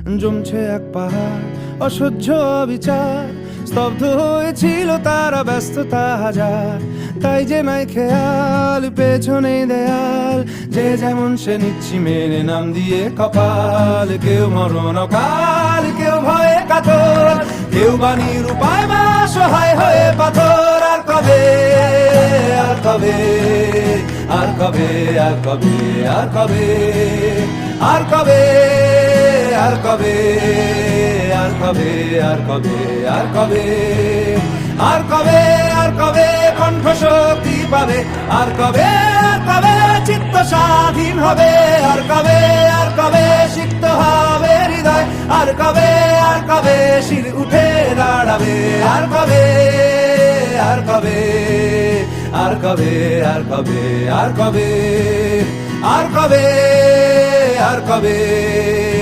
জমছে এক পাহাড় অসহ্য অবিচার, স্তব্ধ হয়েছিল তারা ব্যস্ততা হাজার। তাই যে নাই খেয়াল পেছনে দেয়াল, যে যেমন সে নিচ্ছি মেনে নাম দিয়ে কপাল। কেউ মরণ কাল, কেউ ভয়ে কাতর, কেউ বাণীর উপায় বা সহায় হয়ে পাথর। আর কবে, আর কবে, আর কবে, আর কবে, আর কবে, আর কবে, আর কবে, আর কবে, আর কবে, আর কবে, আর কবে, আর কবে কণ্ঠ শক্তি পাবে, আর কবে, আর কবে চিত্ত স্বাধীন হবে, আর কবে, আর কবে সিক্ত হবে হৃদয়, আর কবে, আর কবে শির উঠে দাঁড়াবে, আর কবে, আর কবে, আর কবে, আর কবে, আর কবে, আর কবে, আর কবে।